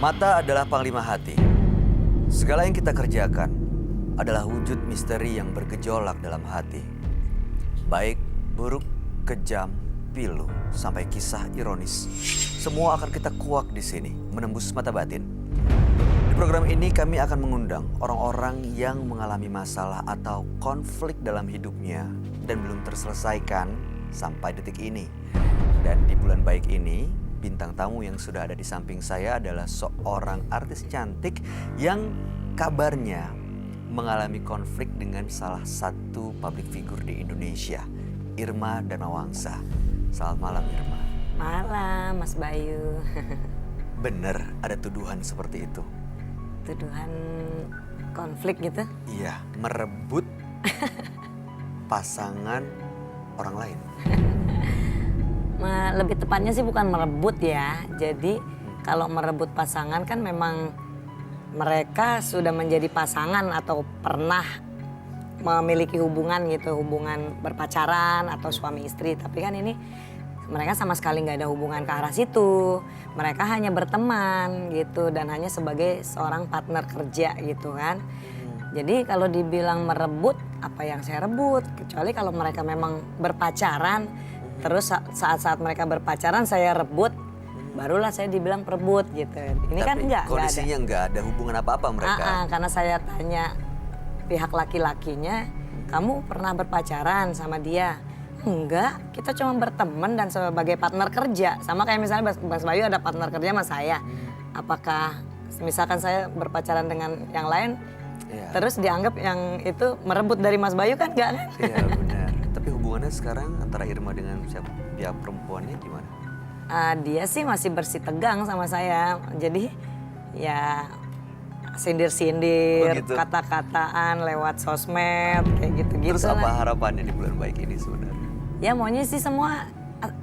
Mata adalah panglima hati. Segala yang kita kerjakan adalah wujud misteri yang bergejolak dalam hati. Baik, buruk, kejam, pilu, sampai kisah ironis. Semua akan kita kuak di sini, menembus mata batin. Di program ini kami akan mengundang orang-orang yang mengalami masalah atau konflik dalam hidupnya dan belum terselesaikan sampai detik ini. Dan di bulan baik ini, bintang tamu yang sudah ada di samping saya adalah seorang artis cantik yang kabarnya mengalami konflik dengan salah satu public figure di Indonesia, Irma Darmawangsa. Selamat malam, Irma. Malam, Mas Bayu. Bener ada tuduhan seperti itu? Tuduhan konflik gitu? Iya, merebut pasangan orang lain. Lebih tepatnya sih bukan merebut ya. Jadi kalau merebut pasangan kan memang mereka sudah menjadi pasangan atau pernah memiliki hubungan gitu, hubungan berpacaran atau suami istri. Tapi kan ini mereka sama sekali nggak ada hubungan ke arah situ. Mereka hanya berteman gitu dan hanya sebagai seorang partner kerja gitu kan. Jadi kalau dibilang merebut, apa yang saya rebut? Kecuali kalau mereka memang berpacaran, terus saat-saat mereka berpacaran saya rebut, barulah saya dibilang perebut gitu. Ini Tapi kan enggak kondisinya nggak ada hubungan apa-apa mereka. karena saya tanya pihak laki-lakinya, kamu pernah berpacaran sama dia? Enggak, kita cuma berteman dan sebagai partner kerja. Sama kayak misalnya Mas Bayu ada partner kerja sama saya. Apakah misalkan saya berpacaran dengan yang lain, terus dianggap yang itu merebut dari Mas Bayu kan enggak kan? Iya benar. Tapi hubungannya sekarang antara Irma dengan siapa? Pihak perempuannya gimana? Dia sih masih bersih tegang sama saya. Jadi ya sindir-sindir, Begitu. kata-kataan lewat sosmed, kayak gitu-gitu. Terus apa lah. harapannya di bulan baik ini sebenarnya? Ya maunya sih semua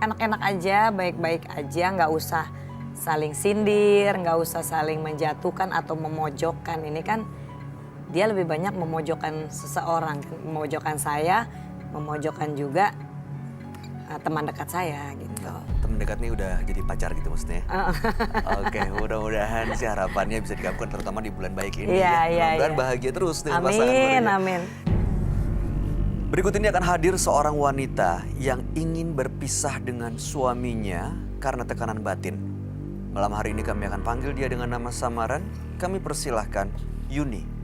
enak-enak aja, baik-baik aja, nggak usah saling sindir, nggak usah saling menjatuhkan atau memojokkan. Ini kan dia lebih banyak memojokkan seseorang, memojokkan saya, memojokkan juga teman dekat saya gitu. Teman dekat nih udah jadi pacar gitu maksudnya? Oke, mudah-mudahan sih harapannya bisa dikabulkan terutama di bulan baik ini. Iya. Mudah-mudahan bahagia terus dengan pasangan Amin, barunya. amin. Berikut ini akan hadir seorang wanita yang ingin berpisah dengan suaminya karena tekanan batin. Malam hari ini kami akan panggil dia dengan nama samaran. Kami persilahkan Yuni.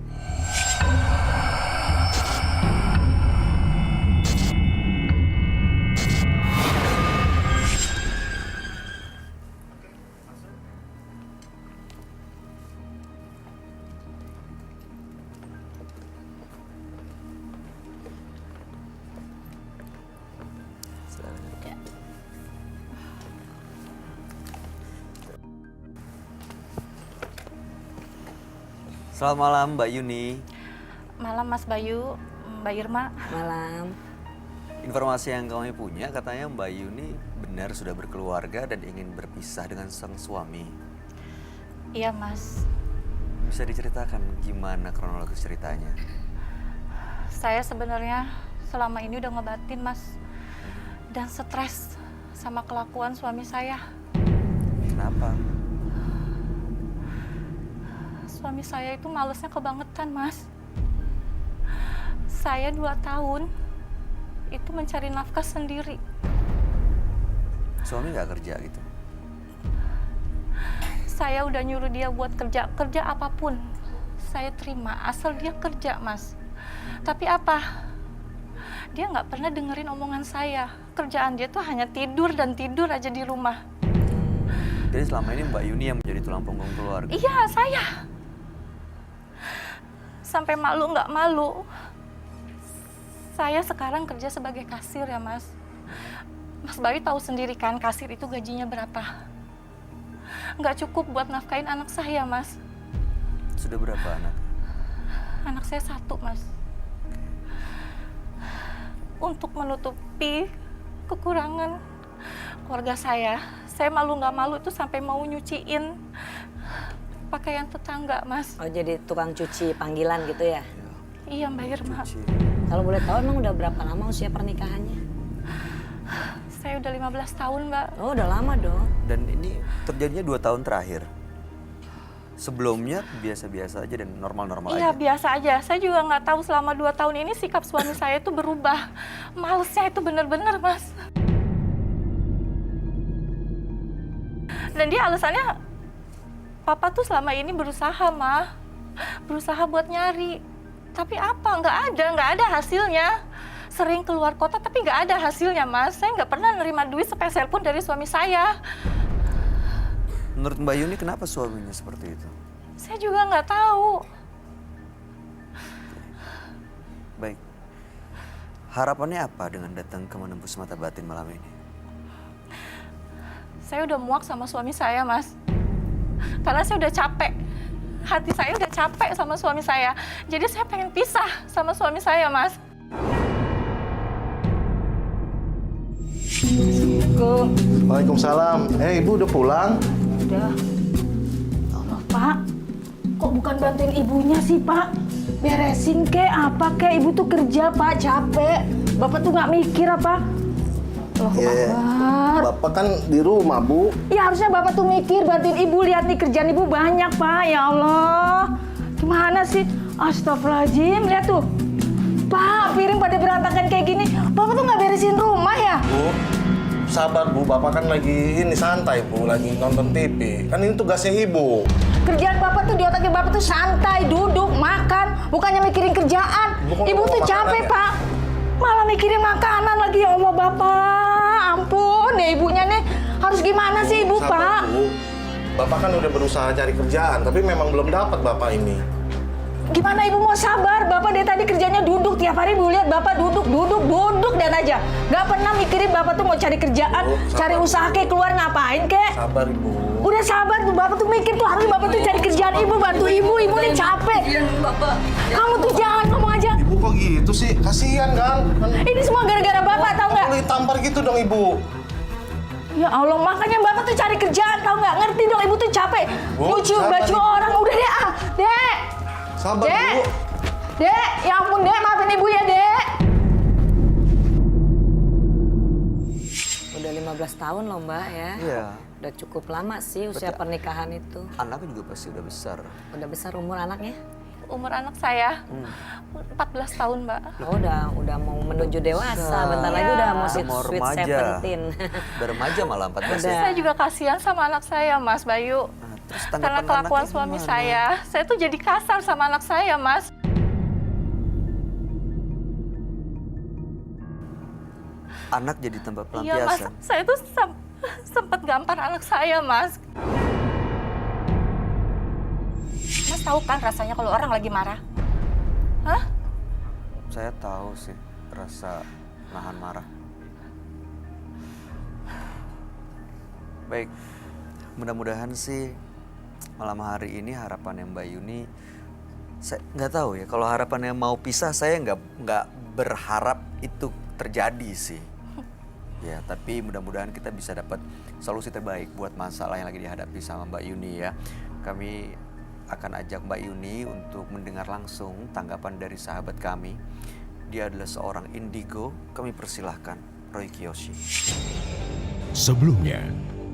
Selamat malam Mbak Yuni. Malam Mas Bayu, Mbak Irma. Malam. Informasi yang kami punya katanya Mbak Yuni benar sudah berkeluarga dan ingin berpisah dengan sang suami. Iya Mas, Bisa diceritakan gimana kronologis ceritanya? saya sebenarnya selama ini udah ngebatin Mas. Dan stres sama kelakuan suami saya. Kenapa? Suami saya itu malesnya kebangetan Mas. Saya 2 tahun itu mencari nafkah sendiri. Suami nggak kerja gitu? Saya udah nyuruh dia buat kerja apapun. Saya terima, asal dia kerja Mas. Tapi apa? Dia nggak pernah dengerin omongan saya. Kerjaan dia tuh hanya tidur dan tidur aja di rumah. Jadi selama ini Mbak Yuni yang menjadi tulang punggung keluarga? Iya, saya. Sampai malu nggak malu. Saya sekarang kerja sebagai kasir ya Mas. Mas Bayu tahu sendiri kan kasir itu gajinya berapa. Nggak cukup buat nafkahin anak saya Mas. Sudah berapa anak? Anak saya 1 Mas. Untuk menutupi kekurangan keluarga saya malu nggak malu itu sampai mau nyuciin pakaian tetangga Mas. Oh jadi tukang cuci panggilan gitu ya? Iya Mbak Irma. Kalau boleh tahu emang udah berapa lama usia pernikahannya? Saya udah 15 tahun Mbak. Oh udah lama dong. Dan ini terjadinya 2 tahun terakhir? Sebelumnya biasa-biasa aja dan normal-normal Iya aja. biasa aja. Saya juga nggak tahu selama 2 tahun ini sikap suami saya itu berubah. Malesnya itu bener-bener Mas. Dan dia alasannya, Papa tuh selama ini berusaha mah. Berusaha buat nyari. Tapi apa? Nggak ada hasilnya. Sering keluar kota tapi nggak ada hasilnya Mas. Saya nggak pernah nerima duit sepeser pun dari suami saya. Menurut Mbak Yuni kenapa suaminya seperti itu? Saya juga nggak tahu. Baik. Harapannya apa dengan datang ke Menembus Mata Batin malam ini? Saya udah muak sama suami saya, Mas. Karena saya udah capek. Hati saya udah capek sama suami saya. Jadi saya pengen pisah sama suami saya, Mas. Waalaikumsalam. Ibu udah pulang? Udah. Pak, kok bukan bantuin ibunya sih, Pak? Beresin kek, apa kek? Ibu tuh kerja, Pak, capek. Bapak tuh nggak mikir apa? Allahu Akbar. Bapak kan di rumah, Bu. Ya harusnya Bapak tuh mikir, bantuin ibu. Lihat nih kerjaan ibu banyak, Pak. Ya Allah. Gimana sih? Astagfirullahaladzim, lihat tuh. Pak, piring pada berantakan kayak gini. Bapak tuh nggak beresin rumah ya? Bu, sabar, Bu. Bapak kan lagi ini santai, Bu. Lagi nonton TV. Kan ini tugasnya Ibu. Kerjaan Bapak tuh di otaknya Bapak tuh santai, duduk, makan. Bukannya mikirin kerjaan. Bukan Ibu tuh makanan capek, ya? Pak. Malah mikirin makanan lagi. Ya Allah, Bapak. Ampun, deh ibunya nih. Harus gimana sih Ibu, Sabar, Pak? Bu. Bapak kan udah berusaha cari kerjaan, tapi memang belum dapat Bapak ini. Gimana Ibu mau sabar? Bapak dari tadi kerjanya duduk. Tiap hari Ibu lihat Bapak duduk dan aja. Gak pernah mikirin Bapak tuh mau cari kerjaan, Bu, sabar, cari usaha kek, keluar ngapain kek. Sabar, Ibu. Udah sabar tuh, Bapak tuh mikir tuh harus Bapak tuh cari kerjaan Ibu, bantu Ibu nih capek. Kamu tuh jangan ngomong aja. Ibu kok gitu sih? Kasihan kan? Ini semua gara-gara Bapak, tahu nggak? Boleh tampar gitu dong, Ibu. Ya Allah, makanya Bapak tuh cari kerjaan, tahu nggak? Ngerti dong, Ibu tuh capek. Bu, Nyuci sabar, baju Ibu. orang, udah deh Dek. Sabar, Dek. Bu. Dek, ya ampun Dek, maafin Ibu ya Dek. Udah 15 tahun loh Mbak ya. Iya. Udah cukup lama sih usia Betul. pernikahan itu. Anaknya juga pasti udah besar. Udah besar umur anaknya? Umur anak saya 14 tahun, Mbak. Oh, udah mau menuju dewasa. Bentar lagi Iya. udah mau Udah mau sweet remaja. 17. Udah remaja malah 14 ya. Saya juga kasihan sama anak saya, Mas Bayu. Nah, terus Karena tanggapan kelakuan anaknya suami gimana? saya tuh jadi kasar sama anak saya, Mas. Anak jadi tempat Iya, Mas. pelampiasan. Saya tuh sempat gampar anak saya, Mas. Mas tahu kan rasanya kalau orang lagi marah? Hah? Saya tahu sih rasa nahan marah. Baik, mudah-mudahan sih malam hari ini harapannya Mbak Yuni, saya nggak tahu ya. Kalau harapannya mau pisah, saya nggak berharap itu terjadi sih. Ya, tapi mudah-mudahan kita bisa dapat solusi terbaik buat masalah yang lagi dihadapi sama Mbak Yuni ya. Kami akan ajak Mbak Yuni untuk mendengar langsung tanggapan dari sahabat kami. Dia adalah seorang indigo. Kami persilahkan Roy Kiyoshi. Sebelumnya,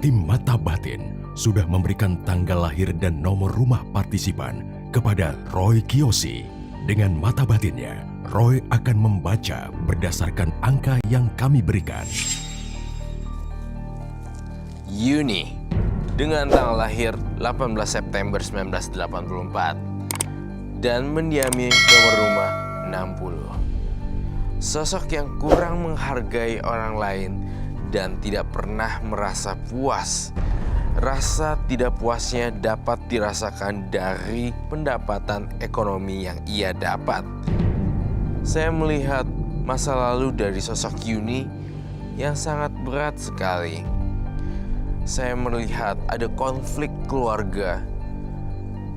tim Mata Batin sudah memberikan tanggal lahir dan nomor rumah partisipan kepada Roy Kiyoshi. Dengan mata batinnya, Roy akan membaca berdasarkan angka yang kami berikan. Yuni dengan tanggal lahir 18 September 1984 dan mendiami nomor rumah 60. Sosok yang kurang menghargai orang lain dan tidak pernah merasa puas. Rasa tidak puasnya dapat dirasakan dari pendapatan ekonomi yang ia dapat. Saya melihat masa lalu dari sosok Yuni yang sangat berat sekali. Saya melihat ada konflik keluarga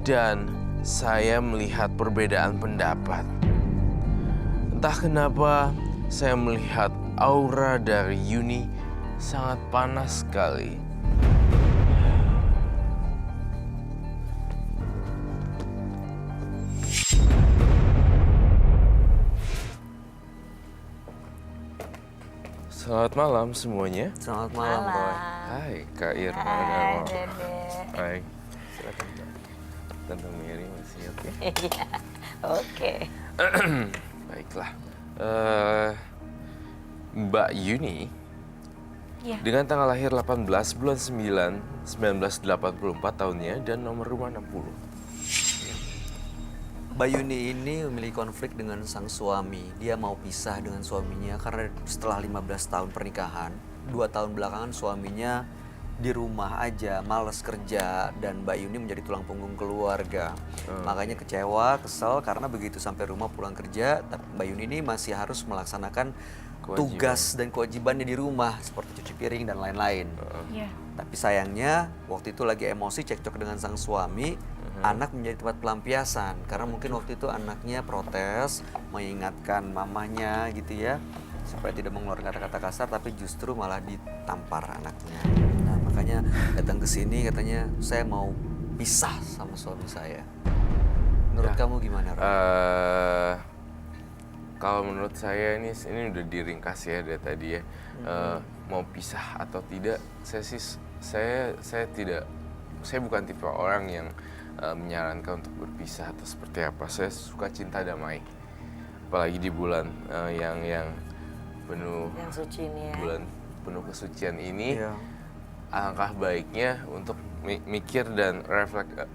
dan saya melihat perbedaan pendapat. Entah kenapa saya melihat aura dari Yuni sangat panas sekali. Selamat malam semuanya. Selamat malam, Roy. Hai Kak Irma. Hai, Hai. Dede. Hai. Silakan Kak. Tante Mary masih oke. Iya, oke. Baiklah. Mbak Yuni, Iya. dengan tanggal lahir 18 bulan 9 1984 tahunnya dan nomor rumah 60. Mbak Yuni ini memiliki konflik dengan sang suami. Dia mau pisah dengan suaminya karena setelah 15 tahun pernikahan, 2 tahun belakangan suaminya di rumah aja, males kerja, dan Mbak Yuni menjadi tulang punggung keluarga. Makanya kecewa, kesel karena begitu sampai rumah pulang kerja, tapi Mbak Yuni ini masih harus melaksanakan tugas dan kewajibannya di rumah seperti cuci piring dan lain-lain. Iya. Tapi sayangnya waktu itu lagi emosi cekcok dengan sang suami, anak menjadi tempat pelampiasan karena mungkin waktu itu anaknya protes, mengingatkan mamanya gitu ya, supaya tidak mengeluarkan kata-kata kasar, tapi justru malah ditampar anaknya. Nah makanya datang ke sini katanya saya mau pisah sama suami saya. Menurut kamu gimana, Ron? Kalau menurut saya ini udah diringkas ya dari tadi ya. Mau pisah atau tidak, saya tidak, saya bukan tipe orang yang menyarankan untuk berpisah atau seperti apa. Saya suka cinta damai, apalagi di bulan yang penuh, Yang suci ini ya. bulan penuh kesucian ini. Iya. Alangkah baiknya untuk mikir dan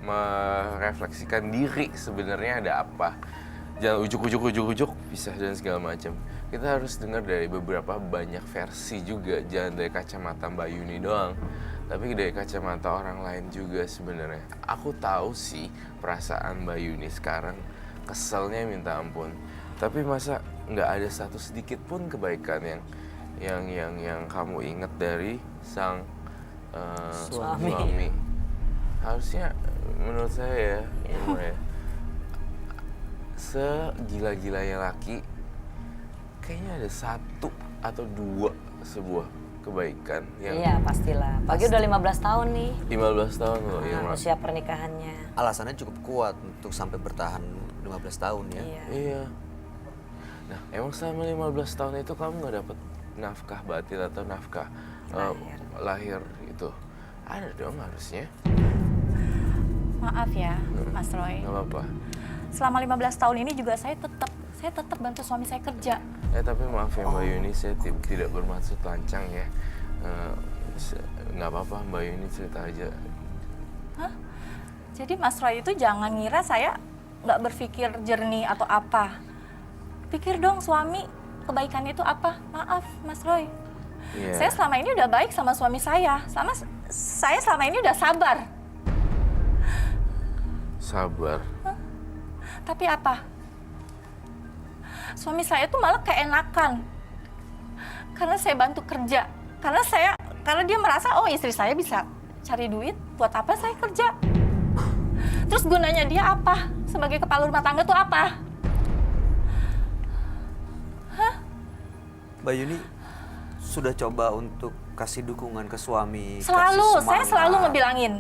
merefleksikan diri sebenarnya ada apa. Jangan ujuk-ujuk pisah dan segala macam. Kita harus dengar dari beberapa banyak versi juga, jangan dari kacamata Mbak Yuni doang, tapi dari kacamata orang lain juga sebenarnya. Aku tahu sih perasaan Mbak Yuni sekarang, keselnya minta ampun. Tapi masa nggak ada satu sedikit pun kebaikan yang kamu ingat dari sang suami. Harusnya menurut saya ya, segila-gilanya laki kayaknya ada 1 atau 2 sebuah kebaikan yang Iya pastilah. Pagi udah 15 tahun nih. 15 tahun loh yang Usia pernikahannya. Alasannya cukup kuat untuk sampai bertahan 15 tahun ya. Iya. iya. Nah, emang selama 15 tahun itu kamu nggak dapet nafkah batin atau nafkah lahir itu? Ada dong harusnya. Maaf ya, Mas Roy. Nggak apa-apa. Selama 15 tahun ini juga saya tetap bantu suami saya kerja. Tapi maaf ya Mbak Yuni, saya tidak bermaksud lancang ya. Nggak apa-apa Mbak Yuni, cerita aja. Hah? Jadi Mas Roy itu jangan ngira saya nggak berpikir jernih atau apa. Pikir dong suami, kebaikannya itu apa? Maaf Mas Roy. Iya. Saya selama ini udah baik sama suami saya. Saya selama ini udah sabar. Sabar. Tapi apa? Suami saya tuh malah keenakan. Karena saya bantu kerja. Karena dia merasa, oh istri saya bisa cari duit, buat apa saya kerja? Terus gunanya dia apa? Sebagai kepala rumah tangga tuh apa? Mbak Yuni sudah coba untuk kasih dukungan ke suami, Selalu, kasih saya semangat, selalu ngebilangin.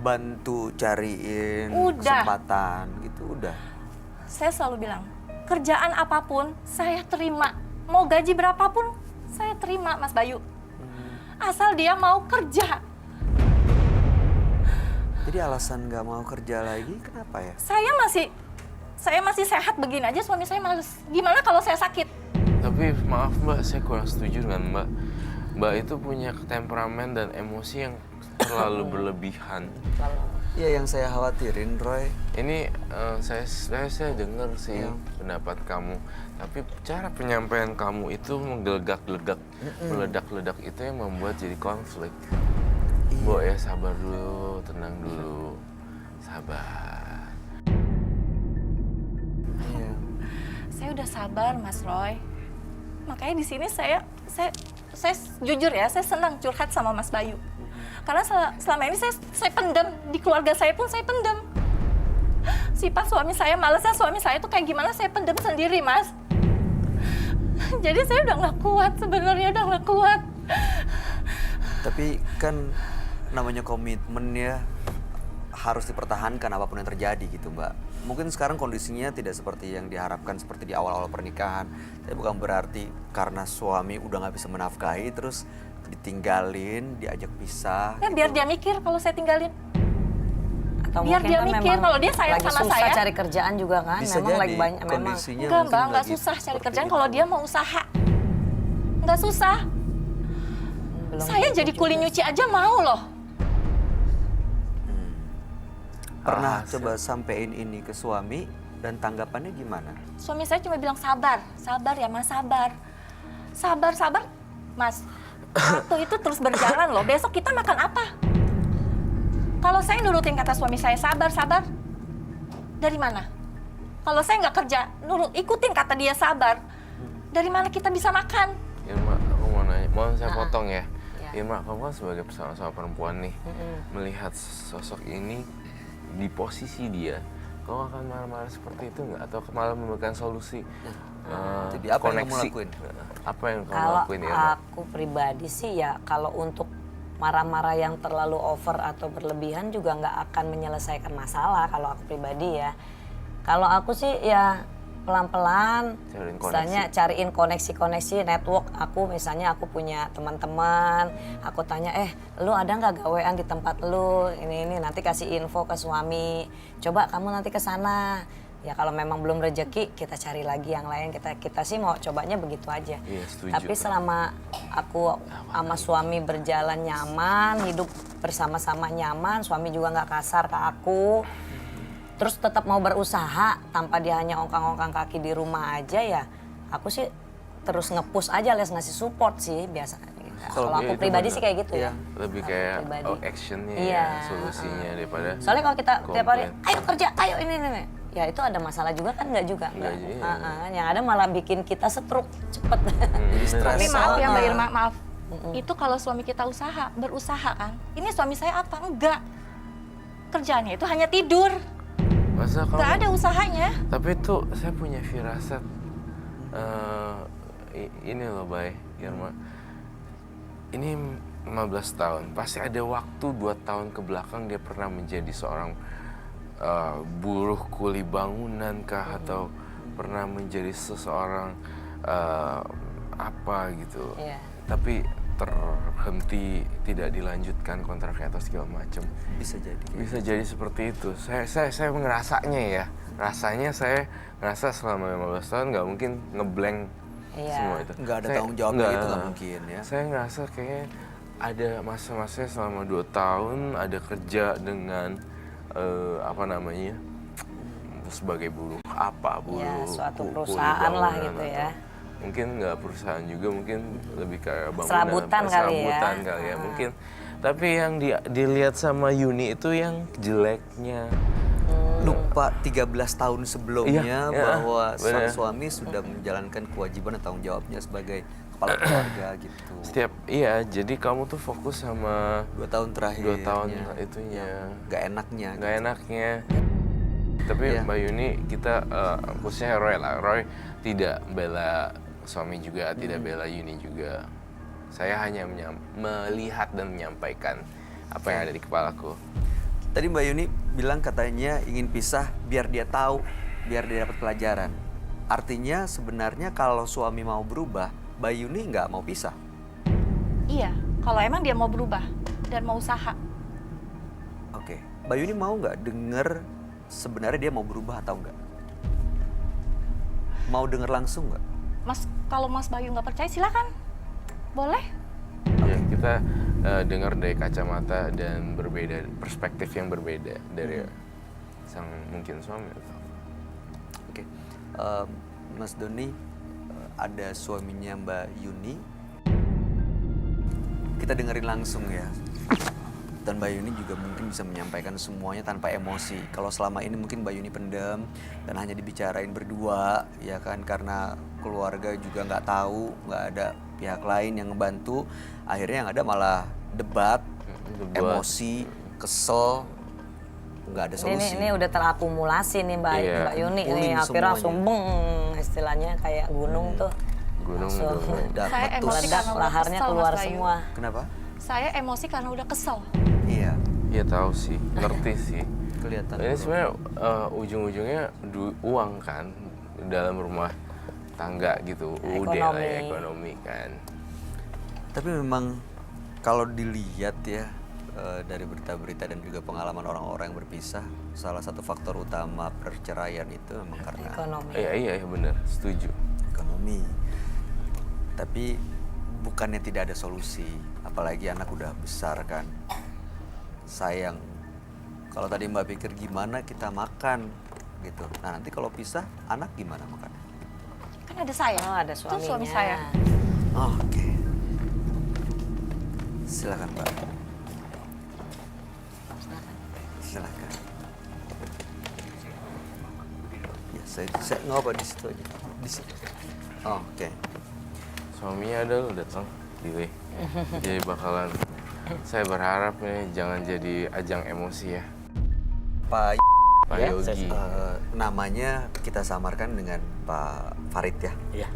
bantu cariin Udah. kesempatan gitu, udah. Saya selalu bilang, kerjaan apapun saya terima. Mau gaji berapapun saya terima, Mas Bayu. Asal dia mau kerja. Jadi alasan nggak mau kerja lagi kenapa ya? Saya masih sehat begini aja, suami saya males. Gimana kalau saya sakit? Tapi maaf Mbak, saya kurang setuju dengan Mbak. Mbak itu punya temperamen dan emosi yang terlalu berlebihan. Iya yang saya khawatirin, Roy. Ini saya dengar sih pendapat kamu, tapi cara penyampaian kamu itu menggelegak-gelegak, meledak-ledak itu yang membuat jadi konflik. Mbak ya sabar dulu, tenang dulu, sabar. Iya. Saya udah sabar, Mas Roy. Makanya di sini saya jujur ya, saya senang curhat sama Mas Bayu. Karena selama ini saya pendam, di keluarga saya pun saya pendam. Sifat suami saya, malesnya suami saya itu kayak gimana saya pendam sendiri, Mas. Jadi saya udah nggak kuat sebenarnya, udah nggak kuat. Tapi kan namanya komitmen ya harus dipertahankan apapun yang terjadi gitu, Mbak. Mungkin sekarang kondisinya tidak seperti yang diharapkan seperti di awal-awal pernikahan. Tapi bukan berarti karena suami udah nggak bisa menafkahi terus ditinggalin, diajak pisah. Ya gitu. biar dia mikir kalau saya tinggalin. Atau Biar mungkin dia kan mikir memang kalau dia sayang lagi sama susah saya. cari kerjaan juga kan. Bisa memang jadi lagi banyak memang. kondisinya Enggak mungkin Mbak, enggak lagi susah cari seperti kerjaan itu. kalau dia mau usaha. Enggak susah. Belum Saya tentu jadi juga kuli nyuci aja mau loh. Pernah Alhasil. coba sampein ini ke suami dan tanggapannya gimana? Suami saya cuma bilang sabar, sabar ya Mas, sabar. Sabar, sabar. Mas, waktu itu terus berjalan loh. Besok kita makan apa? Kalau saya nurutin kata suami saya sabar, sabar. Dari mana? Kalau saya nggak kerja, ikutin kata dia sabar. Dari mana kita bisa makan? Irma, aku mau nanya, mau saya potong ya. Iya. Irma, kamu kan sebagai sama-sama perempuan nih, melihat sosok ini di posisi dia, kamu akan marah-marah seperti itu nggak? Atau malah memberikan solusi? Jadi apa yang kamu koneksi? lakuin? Apa yang kamu Kalau lakuin Irma? aku pribadi sih ya kalau untuk marah-marah yang terlalu over atau berlebihan juga nggak akan menyelesaikan masalah kalau aku pribadi ya. Kalau aku sih ya pelan-pelan, Cariin misalnya cariin koneksi-koneksi network aku, misalnya aku punya teman-teman, aku tanya lu ada nggak gawean di tempat lu ini nanti kasih info ke suami, coba kamu nanti ke sana. Ya kalau memang belum rezeki kita cari lagi yang lain, kita sih mau cobanya begitu aja. Iya, setuju. Tapi selama aku sama suami berjalan nyaman, hidup bersama-sama nyaman, suami juga nggak kasar ke aku, terus tetap mau berusaha tanpa dia hanya ongkang-ongkang kaki di rumah aja ya, aku sih terus nge-push aja, les ngasih support sih biasa. Kalau Iya, aku itu pribadi benar. sih kayak gitu ya. Lebih Aku kayak pribadi. actionnya Iya, ya, solusinya daripada Soalnya kalau kita tiap hari, komplain. ayo kerja, ayo ini. Ya itu ada masalah juga kan, nggak juga. Nggak juga. Yang ada malah bikin kita stroke cepet. Jadi stres. Tapi maaf ya Mbak Soalnya. Irma, maaf. Itu kalau suami kita berusaha kan. Ini suami saya apa? Enggak. Kerjaannya itu hanya tidur. Masa kamu? Enggak ada usahanya. Tapi tuh saya punya firasat ini loh Bay, Irma. Ini 15 tahun, pasti ada waktu 2 tahun ke belakang dia pernah menjadi seorang buruh kuli bangunan kah, atau pernah menjadi seseorang apa gitu. Iya. Tapi terhenti, tidak dilanjutkan kontraknya atau segala macam. Bisa jadi. Bisa jadi seperti itu. Saya ngerasanya ya. Rasanya saya ngerasa selama 15 tahun nggak mungkin ngeblank Iya. semua itu. Nggak ada tanggung jawab nggak- gitu, nggak mungkin ya. Saya ngerasa kayak ada masa-masa selama 2 tahun ada kerja dengan apa namanya, sebagai buruh buruh Ya, suatu kuli perusahaan lah bangunan gitu atau ya. mungkin nggak perusahaan juga, mungkin lebih kayak bangunan Serabutan kali ya. serabutan kali ya mungkin. Tapi yang dilihat sama Yuni itu yang jeleknya. Lupa 13 tahun sebelumnya Iya, bahwa sang bener. suami sudah menjalankan kewajiban dan tanggung jawabnya sebagai kepala keluarga gitu. Jadi kamu tuh fokus sama 2 tahun terakhir. 2 tahun itunya. Gak enaknya. Nggak enaknya. Tapi Iya. Mbak Yuni, kita khususnya Roy lah. Roy tidak bela suami juga, tidak bela Yuni juga. Saya hanya melihat dan menyampaikan apa yang ada di kepalaku. Tadi Mbak Yuni bilang katanya ingin pisah biar dia tahu, biar dia dapat pelajaran. Artinya sebenarnya kalau suami mau berubah, Mbak Yuni nggak mau pisah. Iya, kalau emang dia mau berubah dan mau usaha. Oke, Mbak Yuni mau nggak denger sebenarnya dia mau berubah atau enggak? Mau denger langsung nggak? Mas, kalau Mas Bayu nggak percaya silakan. Boleh? Ya, kita dengar dari kacamata dan berbeda, perspektif yang berbeda dari sang mungkin suami atau Oke, Mas Doni ada suaminya Mbak Yuni. Kita dengerin langsung ya. Dan Mbak Yuni juga mungkin bisa menyampaikan semuanya tanpa emosi. Kalau selama ini mungkin Mbak Yuni pendam dan hanya dibicarain berdua, ya kan, karena keluarga juga nggak tahu, nggak ada pihak lain yang ngebantu. Akhirnya yang ada malah debat, emosi, kesel, nggak ada solusi. Ini udah terakumulasi nih Mbak, Iya. Mbak Yuni Kumpulin nih, akhirnya semuanya. langsung beng, istilahnya kayak gunung tuh. gunung Langsung. tuh. Udah Saya meletus. emosi Meledak, karena udah laharnya kesel, keluar Mas Bayu. semua. Kenapa? Saya emosi karena udah kesel. Iya, Iya tahu sih, ngerti sih. kelihatan. Ini bro. sebenarnya ujung-ujungnya uang kan dalam rumah tangga gitu, udah lah ya, ekonomi kan. Tapi memang kalau dilihat ya, dari berita-berita dan juga pengalaman orang-orang yang berpisah, salah satu faktor utama perceraian itu memang karena Ekonomi. Iya benar, setuju. ekonomi. Tapi bukannya tidak ada solusi, apalagi anak udah besar kan. Sayang, kalau tadi Mbak pikir gimana kita makan gitu. Nah nanti kalau pisah, anak gimana makan? Kan ada saya. Oh, ada Itu suaminya. suami saya. Oke. Silakan Mbak. Silakan. Ya, saya nggak apa di situ aja. Di situ. Oke. Suaminya ada lo datang, Billy. Jadi bakalan, saya berharap nih jangan jadi ajang emosi ya. Pak Pak ya, Yogi. namanya kita samarkan dengan Pak Farid ya. Iya.